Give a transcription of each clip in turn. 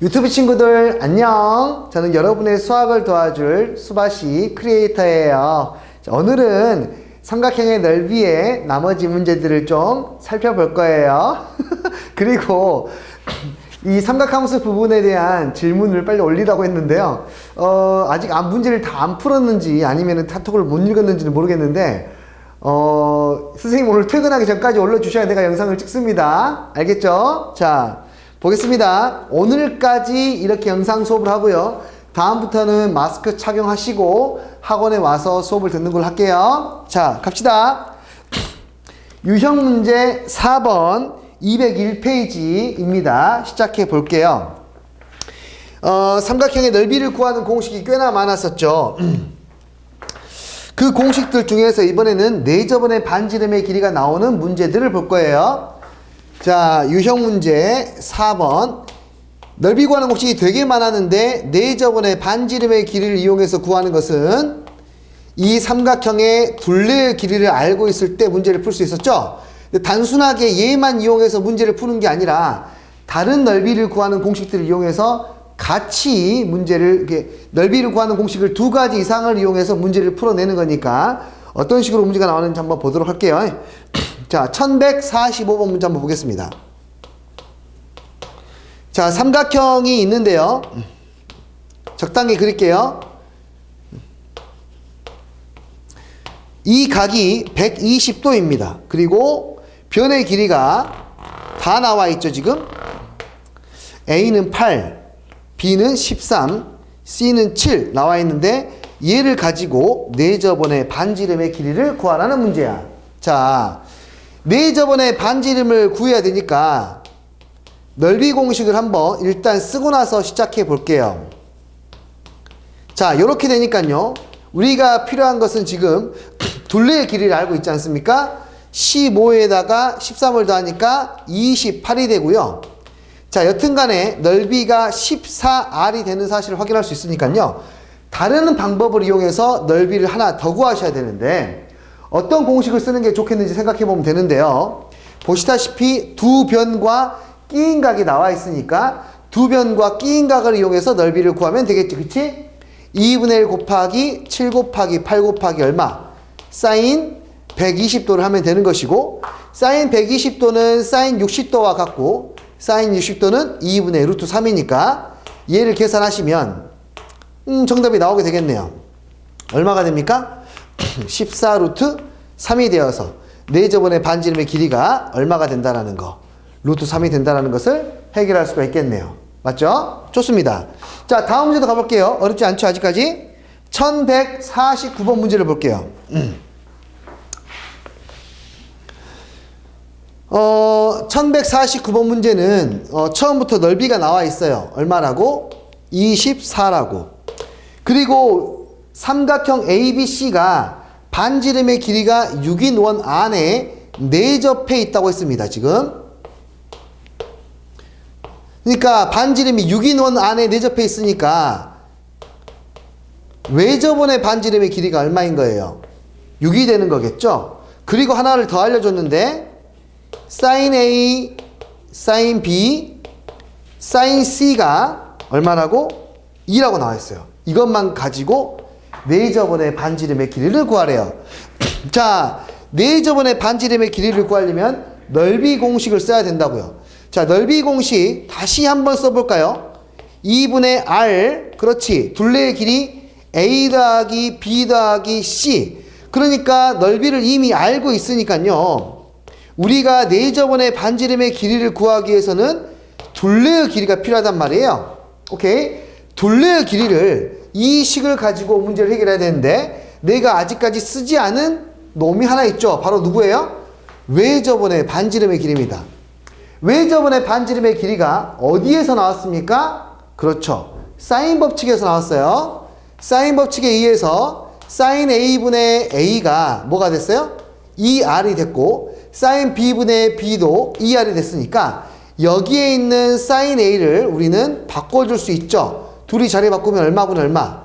유튜브 친구들 안녕. 저는 여러분의 수학을 도와줄 수바시 크리에이터예요. 자, 오늘은 삼각형의 넓이의 나머지 문제들을 좀 살펴볼 거예요. 그리고 이 삼각함수 부분에 대한 질문을 빨리 올리라고 했는데요. 아직 문제를 다 안 풀었는지 아니면 카톡을 못 읽었는지는 모르겠는데 선생님 오늘 퇴근하기 전까지 올려주셔야 내가 영상을 찍습니다. 알겠죠? 자, 보겠습니다. 오늘까지 이렇게 영상 수업을 하고요. 다음부터는 마스크 착용하시고 학원에 와서 수업을 듣는 걸로 할게요. 자, 갑시다. 유형 문제 4번 201페이지입니다. 시작해 볼게요. 삼각형의 넓이를 구하는 공식이 꽤나 많았었죠. 그 공식들 중에서 이번에는 4저번의 반지름의 길이가 나오는 문제들을 볼 거예요. 자, 유형 문제 4번. 넓이 구하는 공식이 되게 많았는데 4저번의 반지름의 길이를 이용해서 구하는 것은 이 삼각형의 둘레의 길이를 알고 있을 때 문제를 풀 수 있었죠. 근데 단순하게 얘만 이용해서 문제를 푸는 게 아니라 다른 넓이를 구하는 공식들을 이용해서 같이 문제를 이렇게 넓이를 구하는 공식을 2가지 이상을 이용해서 문제를 풀어내는 거니까 어떤 식으로 문제가 나오는지 한번 보도록 할게요. 자, 1145번 문제 한번 보겠습니다. 자, 삼각형이 있는데요. 적당히 그릴게요. 이 각이 120도입니다. 그리고 변의 길이가 다 나와 있죠, 지금. A는 8, B는 13, C는 7 나와 있는데 얘를 가지고 4저번의 반지름의 길이를 구하라는 문제야. 자, 4저번의 반지름을 구해야 되니까 넓이 공식을 한번 일단 쓰고 나서 시작해 볼게요. 자, 요렇게 되니까요. 우리가 필요한 것은 지금 둘레의 길이를 알고 있지 않습니까? 15에다가 13을 더하니까 28이 되고요. 자, 여튼간에 넓이가 14R이 되는 사실을 확인할 수 있으니까요. 다른 방법을 이용해서 넓이를 하나 더 구하셔야 되는데 어떤 공식을 쓰는 게 좋겠는지 생각해 보면 되는데요. 보시다시피 두 변과 끼인 각이 나와 있으니까 두 변과 끼인 각을 이용해서 넓이를 구하면 되겠지, 그치? 2분의 1 곱하기 7 곱하기 8 곱하기 얼마? 사인 120도를 하면 되는 것이고, 사인 120도는 사인 60도와 같고 사인 60도는 2분의 루트 3이니까 얘를 계산하시면 정답이 나오게 되겠네요. 얼마가 됩니까? 14 루트 3이 되어서 4저번의 반지름의 길이가 얼마가 된다라는 거, 루트 3이 된다라는 것을 해결할 수가 있겠네요. 맞죠? 좋습니다. 자, 다음 문제도 가볼게요. 어렵지 않죠, 아직까지? 1149번 문제를 볼게요. 1149번 문제는 처음부터 넓이가 나와 있어요. 얼마라고? 24라고. 그리고 삼각형 ABC가 반지름의 길이가 6인 원 안에 내접해 있다고 했습니다. 지금. 그러니까 반지름이 6인 원 안에 내접해 있으니까 외접원의 반지름의 길이가 얼마인 거예요? 6이 되는 거겠죠? 그리고 하나를 더 알려줬는데 sin A, sin B, sin C가 얼마라고? 2라고 나와 있어요. 이것만 가지고 4저번의 반지름의 길이를 구하래요. 자, 4저번의 반지름의 길이를 구하려면 넓이 공식을 써야 된다고요. 자, 넓이 공식 다시 한번 써볼까요? 2분의 R, 그렇지. 둘레의 길이 A 더하기 B 더하기 C. 그러니까 넓이를 이미 알고 있으니까요. 우리가 4저번의 반지름의 길이를 구하기 위해서는 둘레의 길이가 필요하단 말이에요. 오케이? 둘레의 길이를 이 식을 가지고 문제를 해결해야 되는데 내가 아직까지 쓰지 않은 놈이 하나 있죠. 바로 누구예요? 외저번의 반지름의 길이입니다. 외저번의 반지름의 길이가 어디에서 나왔습니까? 그렇죠. 사인 법칙에서 나왔어요. 사인 법칙에 의해서 사인 A분의 A가 뭐가 됐어요? 2R이 됐고 사인 B분의 B도 2R이 됐으니까 여기에 있는 사인 A를 우리는 바꿔줄 수 있죠. 둘이 자리 바꾸면 얼마분의 얼마?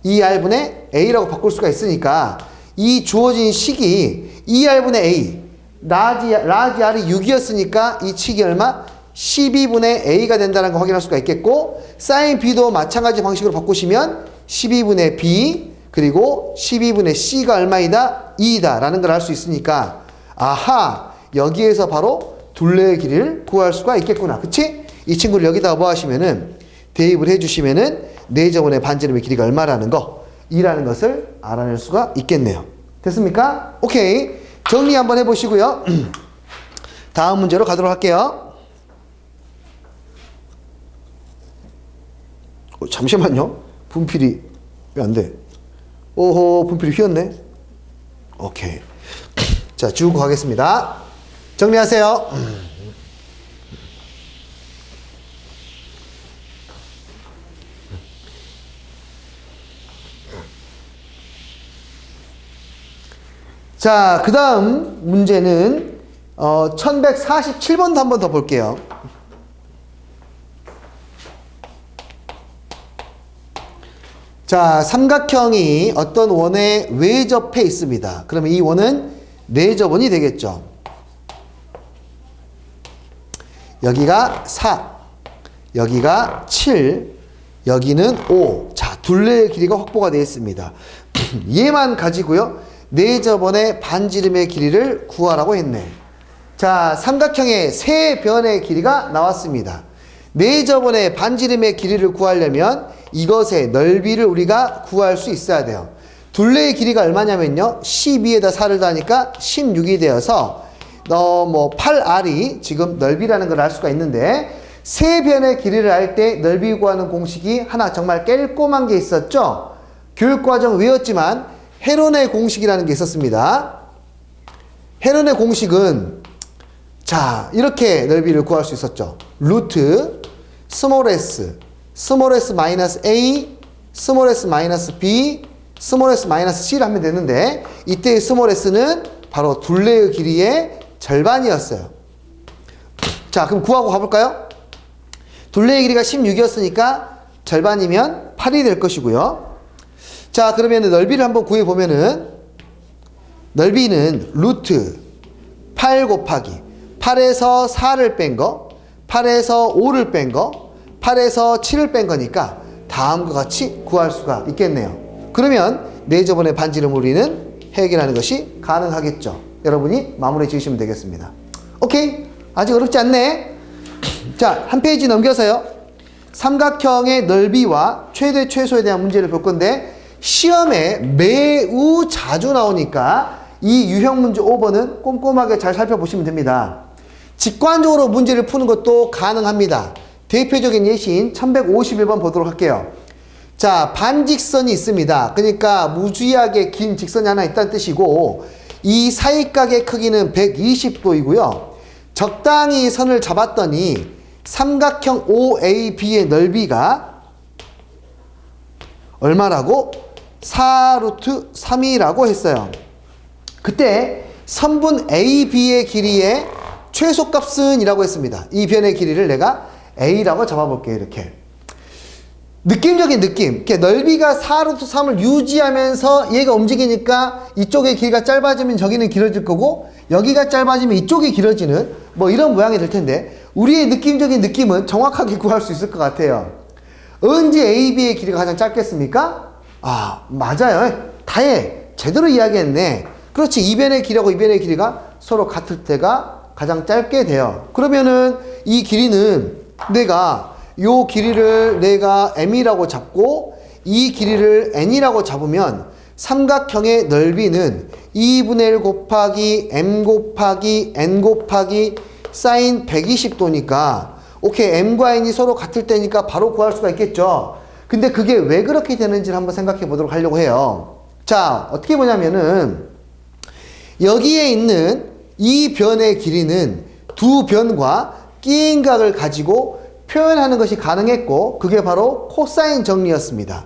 2R분의 A라고 바꿀 수가 있으니까 이 주어진 식이 2R분의 A 라지 R이 6이었으니까 이 식이 얼마? 12분의 a가 된다는 걸 확인할 수가 있겠고, 사인 b도 마찬가지 방식으로 바꾸시면 12분의 b 그리고 12분의 c가 얼마이다? 2이다 라는 걸 알 수 있으니까, 아하, 여기에서 바로 둘레의 길이를 구할 수가 있겠구나. 그치? 이 친구를 여기다가 뭐 하시면은 대입을 해주시면은 내저번의 반지름의 길이가 얼마라는 거, 2라는 것을 알아낼 수가 있겠네요. 됐습니까? 오케이. 정리 한번 해보시고요. 다음 문제로 가도록 할게요. 잠시만요. 분필이 왜 안 돼? 오호, 분필이 휘었네. 오케이. 자, 지우고 가겠습니다. 정리하세요. 자, 그 다음 문제는 1147번도 한 번 더 볼게요. 자, 삼각형이 어떤 원에 외접해 있습니다. 그러면 이 원은 내접원이 되겠죠. 여기가 4, 여기가 7, 여기는 5. 자, 둘레의 길이가 확보가 되어 있습니다. 얘만 가지고요, 내접원의 반지름의 길이를 구하라고 했네. 자, 삼각형의 세 변의 길이가 나왔습니다. 내접원의 반지름의 길이를 구하려면 이것의 넓이를 우리가 구할 수 있어야 돼요. 둘레의 길이가 얼마냐면요, 12에다 4를 더하니까 16이 되어서 8r이 지금 넓이라는 걸 알 수가 있는데, 세 변의 길이를 알 때 넓이 구하는 공식이 하나 정말 깰꼼한 게 있었죠. 교육과정 외웠지만 헤론의 공식이라는 게 있었습니다. 헤론의 공식은 자, 이렇게 넓이를 구할 수 있었죠. 루트 스몰 s 마이너스 a 스몰 s 마이너스 b 스몰 s 마이너스 c를 하면 되는데, 이때의 스몰 s는 바로 둘레의 길이의 절반이었어요. 자, 그럼 구하고 가볼까요? 둘레의 길이가 16이었으니까 절반이면 8이 될 것이고요. 자, 그러면 넓이를 한번 구해보면은, 넓이는 루트 8 곱하기 8에서 4를 뺀 거, 8에서 5를 뺀 거, 8에서 7을 뺀 거니까 다음과 같이 구할 수가 있겠네요. 그러면 내저번의 반지름 우리는 해결하는 것이 가능하겠죠. 여러분이 마무리 지으시면 되겠습니다. 오케이? 아직 어렵지 않네. 자, 한 페이지 넘겨서요, 삼각형의 넓이와 최대 최소에 대한 문제를 볼 건데, 시험에 매우 자주 나오니까 이 유형 문제 5번은 꼼꼼하게 잘 살펴보시면 됩니다. 직관적으로 문제를 푸는 것도 가능합니다. 대표적인 예시인 1151번 보도록 할게요. 자, 반직선이 있습니다. 그러니까 무지하게 긴 직선이 하나 있다는 뜻이고, 이 사이각의 크기는 120도이고요. 적당히 선을 잡았더니 삼각형 OAB의 넓이가 얼마라고? 4루트 3이라고 했어요. 그때 선분 AB의 길이의 최소값은 이라고 했습니다. 이 변의 길이를 내가 A라고 잡아볼게요. 이렇게. 느낌적인 느낌. 이렇게 넓이가 4루트 3을 유지하면서 얘가 움직이니까 이쪽의 길이가 짧아지면 저기는 길어질 거고, 여기가 짧아지면 이쪽이 길어지는 뭐 이런 모양이 될 텐데, 우리의 느낌적인 느낌은 정확하게 구할 수 있을 것 같아요. 언제 AB의 길이가 가장 짧겠습니까? 아, 맞아요. 다해. 제대로 이야기했네. 그렇지. 이 변의 길이하고 이 변의 길이가 서로 같을 때가 가장 짧게 돼요. 그러면은 이 길이는 요 길이를 내가 m이라고 잡고 이 길이를 n이라고 잡으면 삼각형의 넓이는 2분의 1 곱하기 m 곱하기 n 곱하기 사인 120도니까 오케이, m과 n이 서로 같을 때니까 바로 구할 수가 있겠죠. 근데 그게 왜 그렇게 되는지를 한번 생각해 보도록 하려고 해요. 자, 어떻게 보냐면은 여기에 있는 이 변의 길이는 두 변과 끼인 각을 가지고 표현하는 것이 가능했고, 그게 바로 코사인 정리였습니다.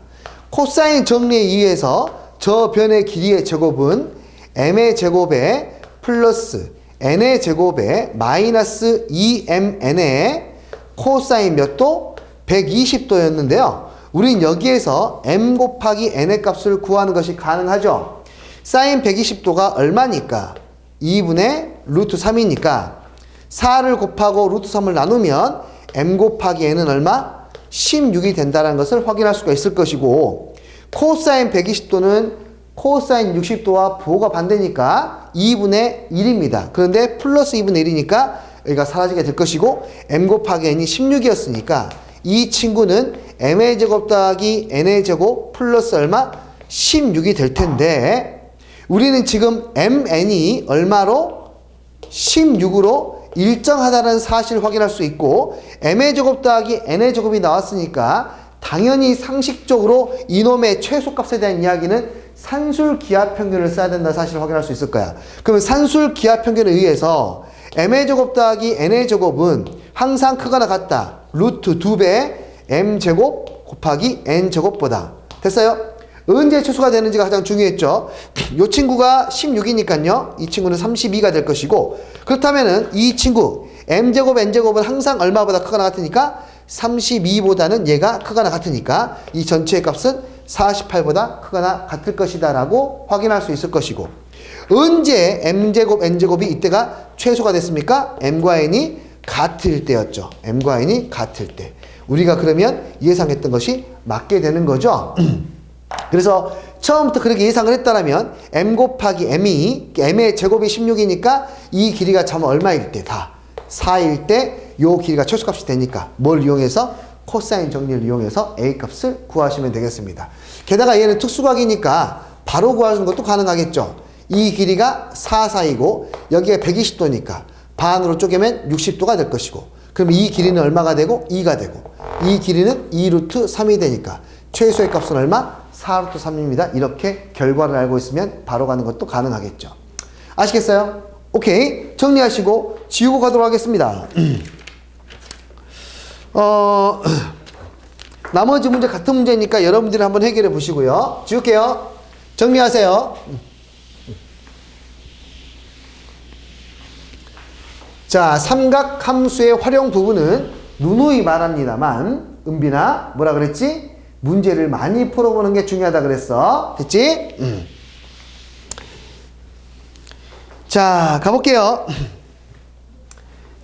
코사인 정리에 의해서 저 변의 길이의 제곱은 m의 제곱에 플러스 n의 제곱에 마이너스 2mn의 코사인 몇 도? 120도였는데요. 우린 여기에서 m 곱하기 n의 값을 구하는 것이 가능하죠. 사인 120도가 얼마니까? 2분의 루트 3이니까 4를 곱하고 루트 3을 나누면 m 곱하기 n은 얼마? 16이 된다는 것을 확인할 수가 있을 것이고, 코사인 120도는 코사인 60도와 부호가 반대니까 2분의 1입니다. 그런데 플러스 2분의 1이니까 여기가 사라지게 될 것이고, m 곱하기 n이 16이었으니까 이 친구는 m의 제곱 더하기 n의 제곱 플러스 얼마? 16이 될 텐데, 우리는 지금 mn이 얼마로? 16으로 일정하다는 사실을 확인할 수 있고, m의 제곱 더하기 n의 제곱이 나왔으니까 당연히 상식적으로 이놈의 최소값에 대한 이야기는 산술 기하 평균을 써야 된다는 사실을 확인할 수 있을 거야. 그러면 산술 기하 평균에 의해서 m의 제곱 더하기 n의 제곱은 항상 크거나 같다. 루트 2배 m제곱 곱하기 n제곱보다. 됐어요? 언제 최소가 되는지가 가장 중요했죠. 이 친구가 16이니까요. 이 친구는 32가 될 것이고, 그렇다면은 이 친구 m제곱 n제곱은 항상 얼마보다 크거나 같으니까 32보다는 얘가 크거나 같으니까 이 전체의 값은 48보다 크거나 같을 것이다 라고 확인할 수 있을 것이고, 언제 m제곱 n제곱이 이때가 최소가 됐습니까? m과 n이 같을 때였죠. m과 n이 같을 때. 우리가 그러면 예상했던 것이 맞게 되는 거죠. 그래서 처음부터 그렇게 예상을 했다면 m 곱하기 m의 제곱이 16이니까 이 길이가 참 얼마일 때? 다 4일 때 요 길이가 최소값이 되니까 뭘 이용해서? 코사인 정리를 이용해서 a 값을 구하시면 되겠습니다. 게다가 얘는 특수각이니까 바로 구하는 것도 가능하겠죠. 이 길이가 4, 4이고 여기가 120도니까 반으로 쪼개면 60도가 될 것이고, 그럼 이 길이는 얼마가 되고? 2가 되고, 이 길이는 2루트 3이 되니까 최소의 값은 얼마? 4루트 3입니다. 이렇게 결과를 알고 있으면 바로 가는 것도 가능하겠죠. 아시겠어요? 오케이. 정리하시고 지우고 가도록 하겠습니다. 나머지 문제 같은 문제니까 여러분들이 한번 해결해 보시고요. 지울게요. 정리하세요. 자, 삼각함수의 활용 부분은 누누이 말합니다만, 은빈아 뭐라 그랬지? 문제를 많이 풀어보는 게 중요하다 그랬어. 됐지? 자, 가볼게요.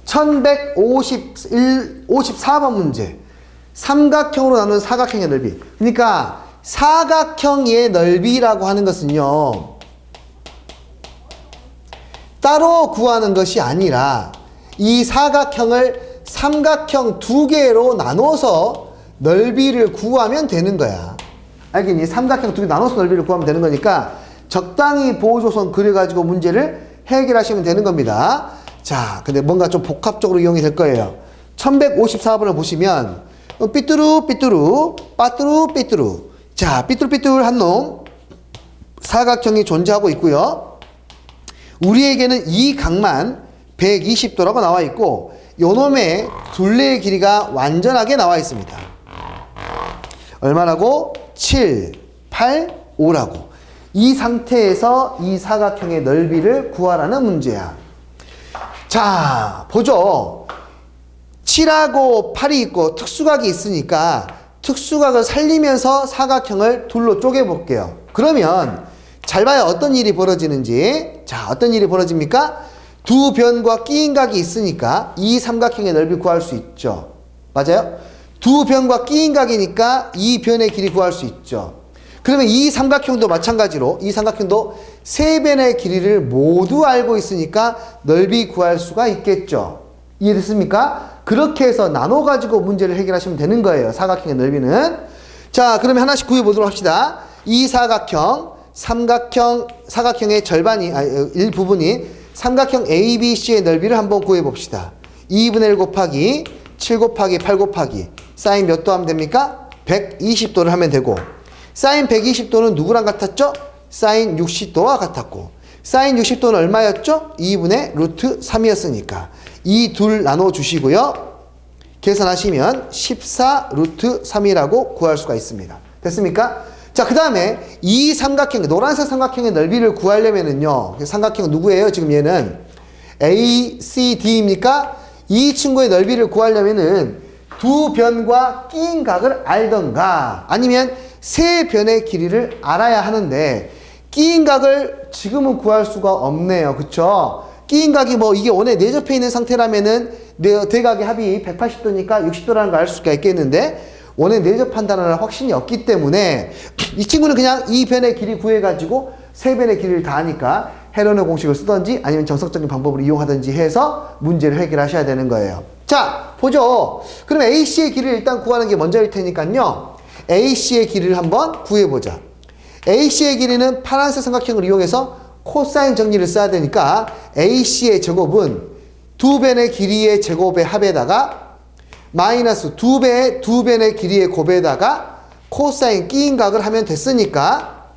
1154번 문제. 삼각형으로 나눈 사각형의 넓이. 그러니까 사각형의 넓이라고 하는 것은요, 따로 구하는 것이 아니라 이 사각형을 삼각형 두 개로 나눠서 넓이를 구하면 되는 거야. 알겠니? 삼각형 두 개 나눠서 넓이를 구하면 되는 거니까 적당히 보조선 그려가지고 문제를 해결하시면 되는 겁니다. 자, 근데 뭔가 좀 복합적으로 이용이 될 거예요. 1154번을 보시면 삐뚤루 빠뚤루 삐뚤루. 자, 삐뚤한 놈 사각형이 존재하고 있고요. 우리에게는 이 각만 120도라고 나와 있고, 요 놈의 둘레의 길이가 완전하게 나와 있습니다. 얼마라고? 7, 8, 5라고. 이 상태에서 이 사각형의 넓이를 구하라는 문제야. 자, 보죠. 7하고 8이 있고 특수각이 있으니까 특수각을 살리면서 사각형을 둘로 쪼개볼게요. 그러면 잘 봐요. 어떤 일이 벌어지는지. 자, 어떤 일이 벌어집니까? 두 변과 끼인 각이 있으니까 이 삼각형의 넓이 구할 수 있죠. 맞아요? 두 변과 끼인 각이니까 이 변의 길이 구할 수 있죠. 그러면 이 삼각형도 마찬가지로 이 삼각형도 세 변의 길이를 모두 알고 있으니까 넓이 구할 수가 있겠죠. 이해됐습니까? 그렇게 해서 나눠가지고 문제를 해결하시면 되는 거예요. 사각형의 넓이는. 자, 그러면 하나씩 구해보도록 합시다. 이 사각형의 절반이, 일부분이 삼각형 ABC의 넓이를 한번 구해봅시다. 2분의 1 곱하기 7 곱하기 8 곱하기 사인 몇 도 하면 됩니까? 120도를 하면 되고, 사인 120도는 누구랑 같았죠? 사인 60도와 같았고, 사인 60도는 얼마였죠? 2분의 루트 3이었으니까 이 둘 나눠주시고요. 계산하시면 14 루트 3이라고 구할 수가 있습니다. 됐습니까? 자, 그 다음에 이 삼각형, 노란색 삼각형의 넓이를 구하려면은요, 삼각형 누구예요? 지금 얘는 ACD입니까? 이 친구의 넓이를 구하려면은 두 변과 끼인 각을 알던가 아니면 세 변의 길이를 알아야 하는데, 끼인 각을 지금은 구할 수가 없네요. 그쵸? 끼인 각이 뭐 이게 원에 내접해 있는 상태라면은 대각의 합이 180도니까 60도라는 걸 알 수가 있겠는데 원에 내접한다는 확신이 없기 때문에 이 친구는 그냥 이 변의 길이 구해가지고 세 변의 길이를 다 하니까 헤론의 공식을 쓰던지 아니면 정석적인 방법을 이용하든지 해서 문제를 해결하셔야 되는 거예요. 자, 보죠. 그럼 AC의 길이를 일단 구하는 게 먼저일 테니까요. AC의 길이를 한번 구해보자. AC의 길이는 파란색 삼각형을 이용해서 코사인 정리를 써야 되니까 AC의 제곱은 두 변의 길이의 제곱의 합에다가 마이너스 두 변의 길이의 곱에다가 코사인 끼인 각을 하면 됐으니까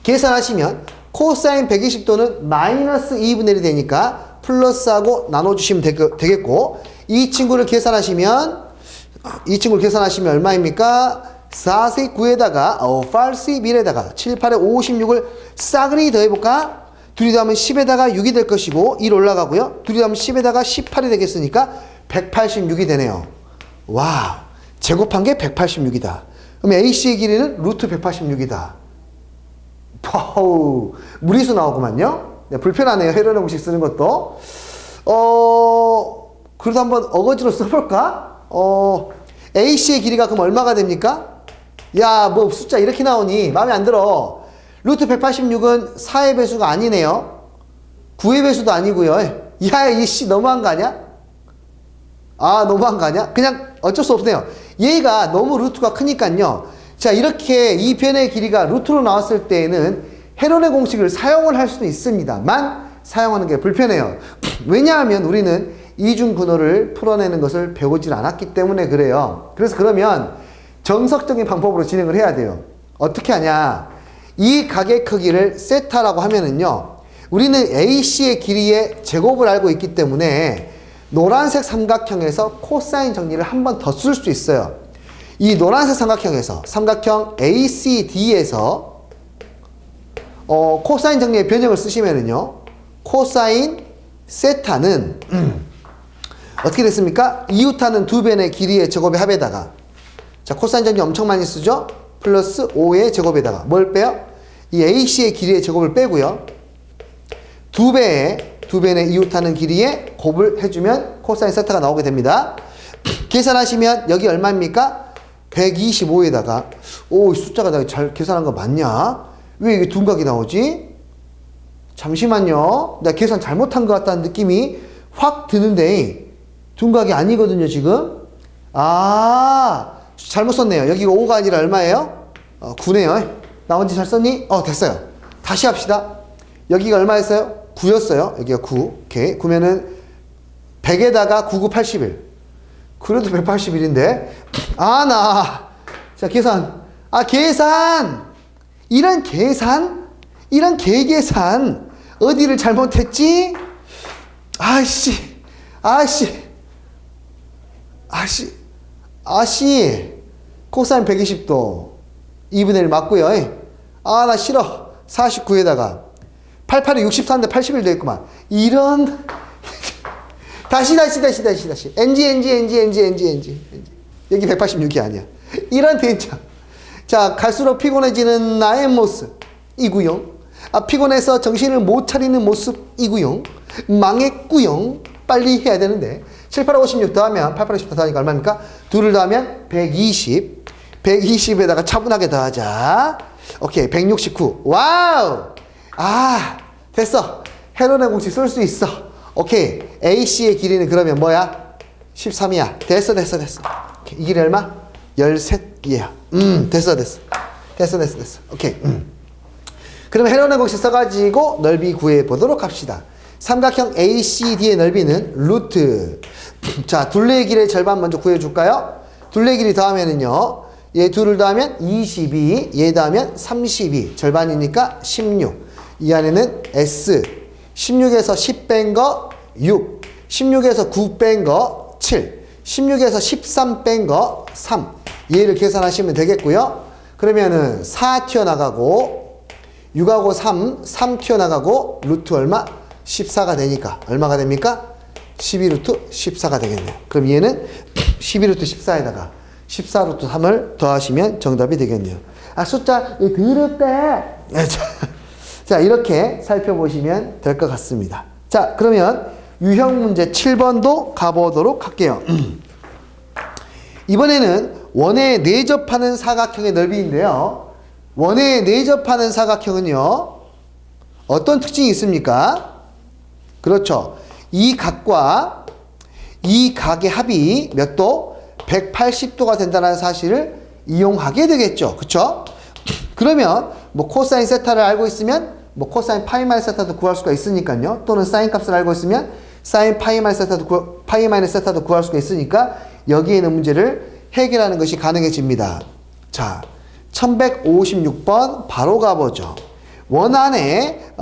계산하시면 코사인 120도는 마이너스 2분의 1이 되니까 플러스하고 나눠주시면 되겠고 이 친구를 계산하시면 얼마입니까? 4세 9에다가 8세 1에다가 7, 8에 56을 싸그리 더해볼까? 둘이 더하면 10에다가 6이 될 것이고 1 올라가고요. 둘이 더하면 10에다가 18이 되겠으니까 186이 되네요. 와, 제곱한 게 186이다. 그럼 AC의 길이는 루트 186이다. 와우, 무리수 나오구만요. 네, 불편하네요. 헤론의 공식 쓰는 것도. 그래도 한번 어거지로 써볼까? AC의 길이가 그럼 얼마가 됩니까? 야, 뭐 숫자 이렇게 나오니 마음에 안 들어. 루트 186은 4의 배수가 아니네요. 9의 배수도 아니고요. 야, 이씨 너무한 거 아니야? 아, 너무한 거 아니야? 그냥 어쩔 수 없네요. 얘가 너무 루트가 크니까요. 자, 이렇게 이 변의 길이가 루트로 나왔을 때에는 헤론의 공식을 사용을 할 수도 있습니다만 사용하는 게 불편해요. 왜냐하면 우리는 이중분호를 풀어내는 것을 배우질 않았기 때문에 그래요. 그래서 그러면 정석적인 방법으로 진행을 해야 돼요. 어떻게 하냐? 이 각의 크기를 세타라고 하면은요. 우리는 AC의 길이의 제곱을 알고 있기 때문에 노란색 삼각형에서 코사인 정리를 한 번 더 쓸 수 있어요. 이 노란색 삼각형에서 삼각형 ACD에서 코사인 정리의 변형을 쓰시면은요. 코사인 세타는 어떻게 됐습니까? 이웃하는 두 변의 길이의 제곱의 합에다가 자, 코사인 정리 엄청 많이 쓰죠? 플러스 5의 제곱에다가 뭘 빼요? 이 AC의 길이의 제곱을 빼고요. 두 배의 이웃하는 길이의 곱을 해주면 코사인 세타가 나오게 됩니다. 계산하시면 여기 얼마입니까? 125에다가 오, 숫자가 내가 잘 계산한 거 맞냐? 왜 이게 둔각이 나오지? 잠시만요. 내가 계산 잘못한 것 같다는 느낌이 확 드는데 둔각이 아니거든요, 지금. 아, 잘못 썼네요. 여기가 5가 아니라 얼마예요? 9네요. 나머지 잘 썼니? 됐어요. 다시 합시다. 여기가 얼마였어요? 9였어요. 여기가 9. 오케이. 9면은 100에다가 9, 9, 81. 그래도 181인데. 자, 계산. 계산! 이런 계산? 이런 개계산. 어디를 잘못했지? 코사인 120도. 2분의 1 맞고요. 나 싫어. 49에다가 88이 64인데 81 되겠구만. 이런 다시 NG 여기 186이 아니야. 이런 된장. 자, 갈수록 피곤해지는 나의 모습이구요. 피곤해서 정신을 못 차리는 모습이구요. 망했구요. 빨리 해야 되는데 7, 8, 56 더하면 8, 8, 60 더하니까 얼마입니까? 둘을 더하면 120. 120에다가 차분하게 더하자. 오케이, 169. 와우! 됐어. 헤론의 공식 쓸 수 있어. 오케이. AC의 길이는 그러면 뭐야? 13이야. 됐어. 오케이. 이 길이 얼마? 13이야. 됐어. 오케이. 그러면 헤론의 공식 써가지고 넓이 구해보도록 합시다. 삼각형 ACD의 넓이는 루트. 자, 둘레의 길의 절반 먼저 구해줄까요? 둘레의 길이 더하면은요. 얘 둘을 더하면 22, 얘 더하면 32. 절반이니까 16. 이 안에는 S. 16에서 10 뺀 거 6. 16에서 9 뺀 거 7. 16에서 13 뺀 거 3. 얘를 계산하시면 되겠고요. 그러면은 4 튀어나가고 6하고 3 튀어나가고 루트 얼마? 14가 되니까 얼마가 됩니까? 12루트 14가 되겠네요. 그럼 얘는 12루트 14에다가 14루트 3을 더하시면 정답이 되겠네요. 숫자 더럽다. 자, 이렇게 살펴보시면 될 것 같습니다. 자, 그러면 유형 문제 7번도 가보도록 할게요. 이번에는 원에 내접하는 사각형의 넓이인데요. 원에 내접하는 사각형은요, 어떤 특징이 있습니까? 그렇죠. 이 각과 이 각의 합이 몇 도? 180도가 된다는 사실을 이용하게 되겠죠. 그쵸? 그러면 뭐 코사인 세타를 알고 있으면 뭐 코사인 파이 마이너스 세타도 구할 수가 있으니까요. 또는 사인 값을 알고 있으면 사인 파이 마이너스 세타도 구할 수가 있으니까 여기에 있는 문제를 해결하는 것이 가능해집니다. 자, 1156번 바로 가보죠. 원 안에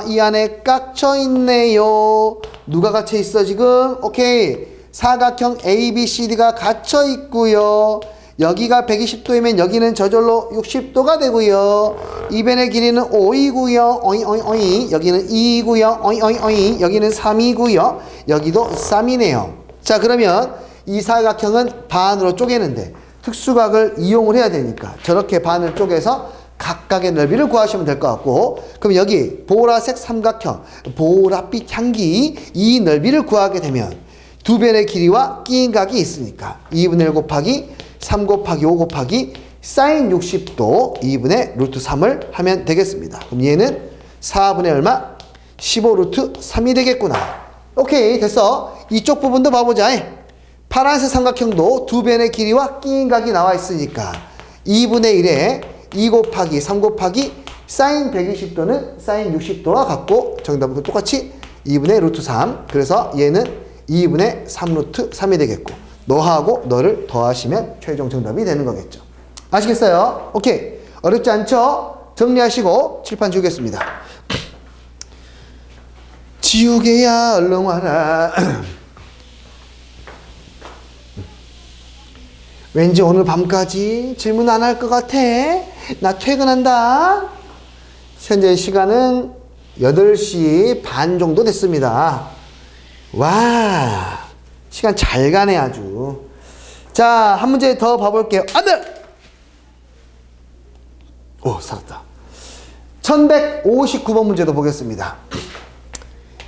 이 안에 깍쳐 있네요. 누가 갇혀 있어 지금? 오케이. 사각형 ABCD가 갇혀 있고요. 여기가 120도이면 여기는 저절로 60도가 되고요. 이 변의 길이는 5이고요. 어이. 여기는 2이고요. 어이. 여기는 3이고요. 여기도 3이네요. 자, 그러면 이 사각형은 반으로 쪼개는데 특수각을 이용을 해야 되니까 저렇게 반을 쪼개서 각각의 넓이를 구하시면 될 것 같고, 그럼 여기 보라색 삼각형, 보랏빛 향기 이 넓이를 구하게 되면 두 변의 길이와 끼인 각이 있으니까 2분의 1 곱하기 3 곱하기 5 곱하기 사인 60도 2분의 루트 3을 하면 되겠습니다. 그럼 얘는 4분의 얼마? 15 루트 3이 되겠구나. 오케이, 됐어. 이쪽 부분도 봐보자. 파란색 삼각형도 두 변의 길이와 끼인 각이 나와 있으니까 2분의 1에 2 곱하기 3 곱하기 사인 120도는 사인 60도와 같고 정답은 똑같이 2분의 루트 3. 그래서 얘는 2분의 3 루트 3이 되겠고 너하고 너를 더하시면 최종 정답이 되는 거겠죠. 아시겠어요? 오케이. 어렵지 않죠? 정리하시고 칠판 지우겠습니다. 지우개야 얼른 와라. 왠지 오늘 밤까지 질문 안 할 것 같아. 나 퇴근한다. 현재 시간은 8시 반 정도 됐습니다. 와, 시간 잘 가네 아주. 자, 한 문제 더 봐볼게요. 안 돼! 오, 살았다. 1159번 문제도 보겠습니다.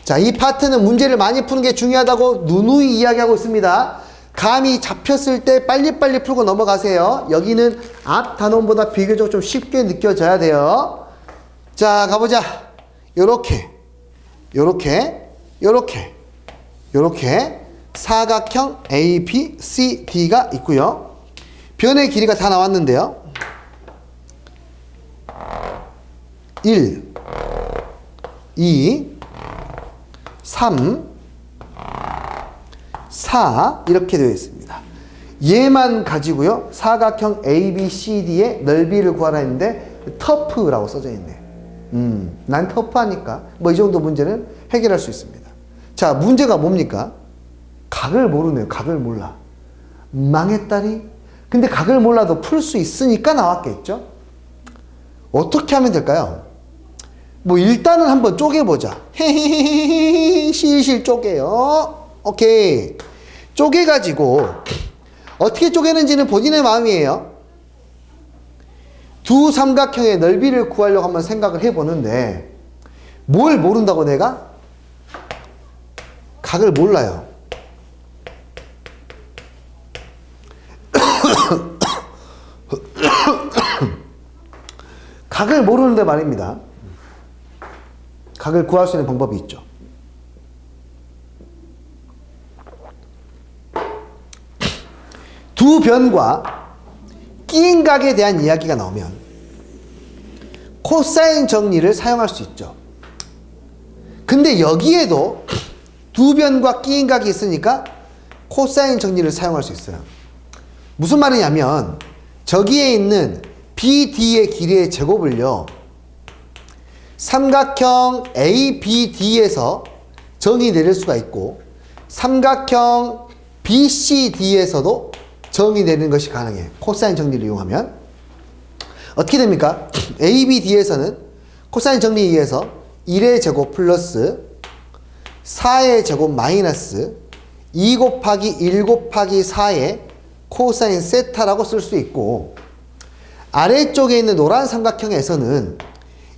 자, 이 파트는 문제를 많이 푸는 게 중요하다고 누누이 이야기하고 있습니다. 감이 잡혔을 때 빨리빨리 풀고 넘어가세요. 여기는 앞 단원보다 비교적 좀 쉽게 느껴져야 돼요. 자, 가보자. 요렇게 사각형 A, B, C, D가 있고요. 변의 길이가 다 나왔는데요. 1, 2, 3, 4 이렇게 되어 있습니다. 얘만 가지고요. 사각형 ABCD의 넓이를 구하라 했는데 터프라고 써져 있네. 난 터프하니까 뭐 이 정도 문제는 해결할 수 있습니다. 자, 문제가 뭡니까? 각을 모르네요. 각을 몰라. 망했다니. 근데 각을 몰라도 풀 수 있으니까 나왔겠죠? 어떻게 하면 될까요? 뭐 일단은 한번 쪼개보자. 실실 쪼개요. 오케이. 쪼개가지고 어떻게 쪼개는지는 본인의 마음이에요. 두 삼각형의 넓이를 구하려고 한번 생각을 해보는데 뭘 모른다고 내가? 각을 몰라요. 각을 모르는데 말입니다. 각을 구할 수 있는 방법이 있죠. 두 변과 끼인 각에 대한 이야기가 나오면 코사인 정리를 사용할 수 있죠. 근데 여기에도 두 변과 끼인 각이 있으니까 코사인 정리를 사용할 수 있어요. 무슨 말이냐면 저기에 있는 BD의 길이의 제곱을요, 삼각형 ABD에서 정의 내릴 수가 있고 삼각형 BCD에서도 정의 내리는 것이 가능해요. 코사인 정리를 이용하면 어떻게 됩니까? ABD에서는 코사인 정리에 의해서 1의 제곱 플러스 4의 제곱 마이너스 2 곱하기 1 곱하기 4의 코사인 세타라고 쓸 수 있고, 아래쪽에 있는 노란 삼각형에서는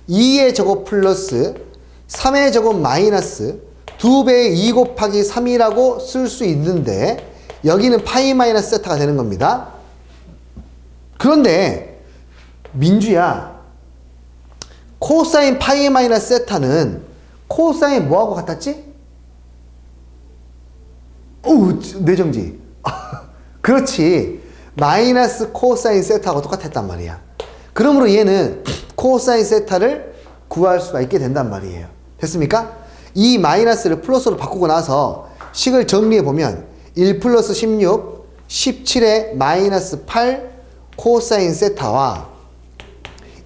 2의 제곱 플러스 3의 제곱 마이너스 2배의 2 곱하기 3이라고 쓸 수 있는데 여기는 파이 마이너스 세타가 되는 겁니다. 그런데 민주야, 코사인 파이 마이너스 세타는 코사인 뭐하고 같았지? 오, 뇌정지. 그렇지. 마이너스 코사인 세타하고 똑같았단 말이야. 그러므로 얘는 코사인 세타를 구할 수가 있게 된단 말이에요. 됐습니까? 이 마이너스를 플러스로 바꾸고 나서 식을 정리해 보면 1 플러스 16, 17의 마이너스 8 코사인 세타와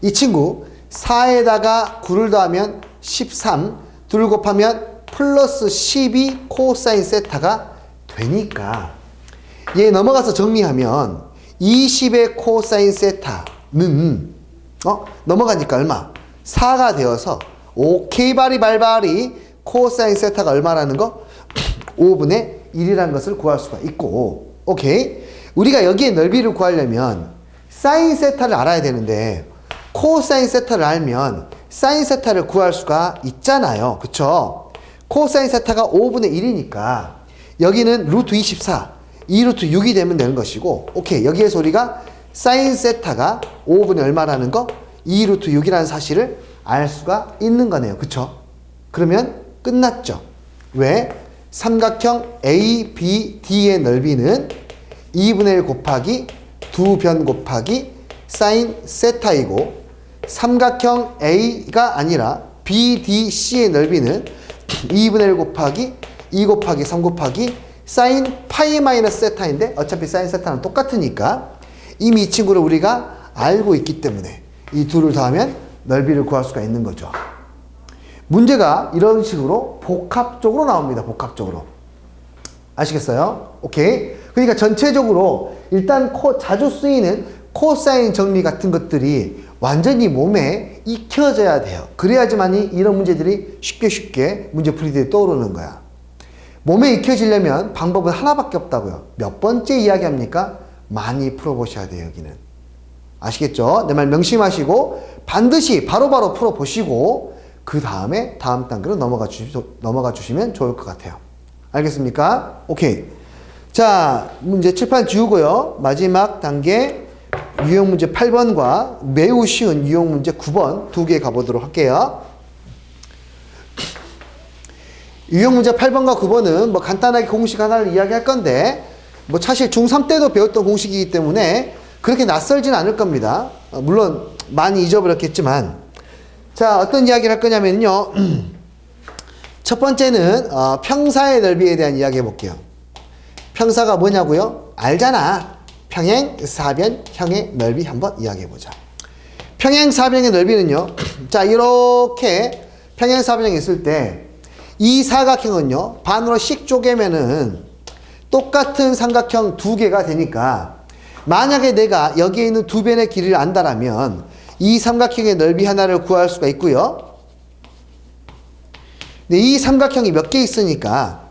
이 친구 4에다가 9를 더하면 13, 둘 곱하면 플러스 12 코사인 세타가 되니까 얘 넘어가서 정리하면 20의 코사인 세타는 넘어가니까 얼마? 4가 되어서 오케이 바리 발바리 코사인 세타가 얼마라는 거? 5분의 1이라는 것을 구할 수가 있고, 오케이. 우리가 여기에 넓이를 구하려면 사인 세타를 알아야 되는데 코사인 세타를 알면 사인 세타를 구할 수가 있잖아요. 그쵸? 코사인 세타가 5분의 1이니까 여기는 루트 24, 2루트 6이 되면 되는 것이고, 오케이. 여기에서 우리가 사인 세타가 5분의 얼마라는 거? 2루트 6이라는 사실을 알 수가 있는 거네요. 그쵸? 그러면 끝났죠. 왜? 삼각형 ABD의 넓이는 2분의 1 곱하기 2변 곱하기 사인 세타이고, 삼각형 A가 아니라 BDC의 넓이는 2분의 1 곱하기 2 곱하기 3 곱하기 사인 파이 마이너스 세타인데 어차피 사인 세타는 똑같으니까 이미 이 친구를 우리가 알고 있기 때문에 이 둘을 더하면 넓이를 구할 수가 있는 거죠. 문제가 이런 식으로 복합적으로 나옵니다. 복합적으로. 아시겠어요? 오케이. 그러니까 전체적으로 일단 자주 쓰이는 코사인 정리 같은 것들이 완전히 몸에 익혀져야 돼요. 그래야지만이 이런 문제들이 쉽게 문제풀이들이 떠오르는 거야. 몸에 익혀지려면 방법은 하나밖에 없다고요. 몇 번째 이야기합니까? 많이 풀어보셔야 돼요. 여기는. 아시겠죠? 내 말 명심하시고 반드시 바로바로 풀어보시고 그 다음에 다음 단계로 넘어가 주시면 좋을 것 같아요. 알겠습니까? 오케이. 자, 문제 칠판 지우고요. 마지막 단계 유형 문제 8번과 매우 쉬운 유형 문제 9번 두 개 가보도록 할게요. 유형 문제 8번과 9번은 뭐 간단하게 공식 하나를 이야기할 건데 뭐 사실 중3 때도 배웠던 공식이기 때문에 그렇게 낯설진 않을 겁니다. 물론 많이 잊어버렸겠지만, 자, 어떤 이야기를 할 거냐면요. 첫 번째는 평사의 넓이에 대한 이야기 해볼게요. 평사가 뭐냐고요? 알잖아. 평행사변형의 넓이 한번 이야기해보자. 평행사변형의 넓이는요. 자, 이렇게 평행사변형이 있을 때 이 사각형은요. 반으로 씩 쪼개면은 똑같은 삼각형 두 개가 되니까 만약에 내가 여기에 있는 두 변의 길이를 안다라면 이 삼각형의 넓이 하나를 구할 수가 있고요. 근데 이 삼각형이 몇 개 있으니까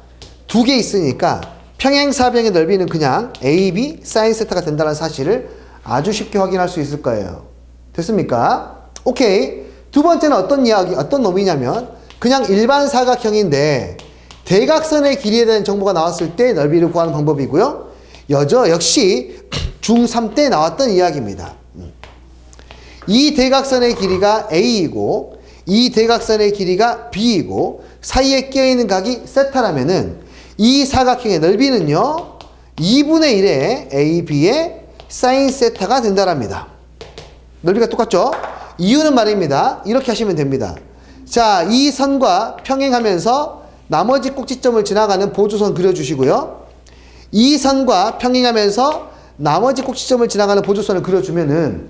두 개 있으니까 평행사변형의 넓이는 그냥 AB 사인 세타가 된다는 사실을 아주 쉽게 확인할 수 있을 거예요. 됐습니까? 오케이. 두 번째는 어떤 놈이냐면 그냥 일반 사각형인데 대각선의 길이에 대한 정보가 나왔을 때 넓이를 구하는 방법이고요. 역시 중3 때 나왔던 이야기입니다. 이 대각선의 길이가 A이고 이 대각선의 길이가 B이고 사이에 끼어있는 각이 세타라면은 이 사각형의 넓이는요 2분의 1의 AB의 사인 세타가 된다랍니다. 넓이가 똑같죠? 이유는 말입니다. 이렇게 하시면 됩니다. 자, 이 선과 평행하면서 나머지 꼭지점을 지나가는 보조선 그려주시고요. 이 선과 평행하면서 나머지 꼭지점을 지나가는 보조선을 그려주면은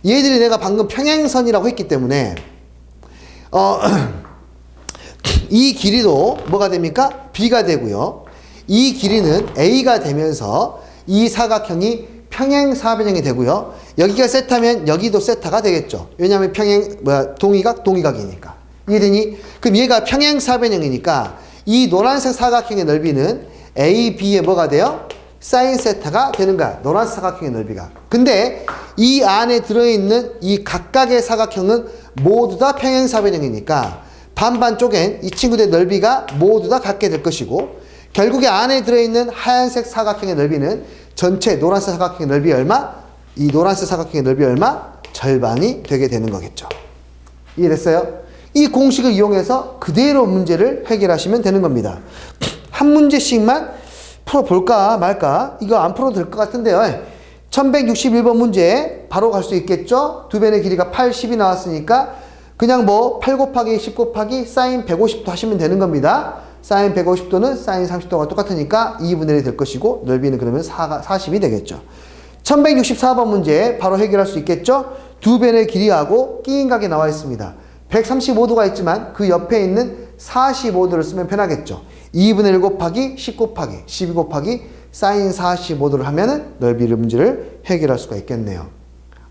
얘들이 내가 방금 평행선이라고 했기 때문에 이 길이도 뭐가 됩니까? B가 되고요. 이 길이는 A가 되면서 이 사각형이 평행사변형이 되고요. 여기가 세타면 여기도 세타가 되겠죠. 왜냐하면 동의각이니까. 이해되니? 그럼 얘가 평행사변형이니까 이 노란색 사각형의 넓이는 A, B의 뭐가 돼요? 사인 세타가 되는 거야. 노란색 사각형의 넓이가. 근데 이 안에 들어있는 이 각각의 사각형은 모두 다 평행사변형이니까 반반 쪼갠 이 친구들의 넓이가 모두 다 같게 될 것이고 결국에 안에 들어있는 하얀색 사각형의 넓이는 전체 노란색 사각형의 넓이 얼마? 이 노란색 사각형의 넓이 얼마? 절반이 되게 되는 거겠죠. 이해됐어요? 이 공식을 이용해서 그대로 문제를 해결하시면 되는 겁니다. 한 문제씩만 풀어볼까 말까? 이거 안 풀어도 될 것 같은데요. 1161번 문제 바로 갈 수 있겠죠? 두 변의 길이가 80이 나왔으니까 그냥 뭐 8 곱하기 10 곱하기 사인 150도 하시면 되는 겁니다. 사인 150도는 사인 30도가 똑같으니까 2분의 1이 될 것이고 넓이는 그러면 40이 되겠죠. 1164번 문제 바로 해결할 수 있겠죠? 두 변의 길이하고 끼인 각이 나와 있습니다. 135도가 있지만 그 옆에 있는 45도를 쓰면 편하겠죠. 2분의 1 곱하기 10 곱하기 12 곱하기 사인 45도를 하면은 넓이를 문제를 해결할 수가 있겠네요.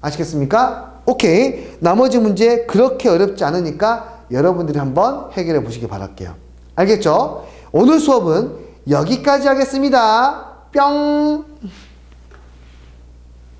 아시겠습니까? 오케이. 나머지 문제 그렇게 어렵지 않으니까 여러분들이 한번 해결해 보시기 바랄게요. 알겠죠? 오늘 수업은 여기까지 하겠습니다. 뿅!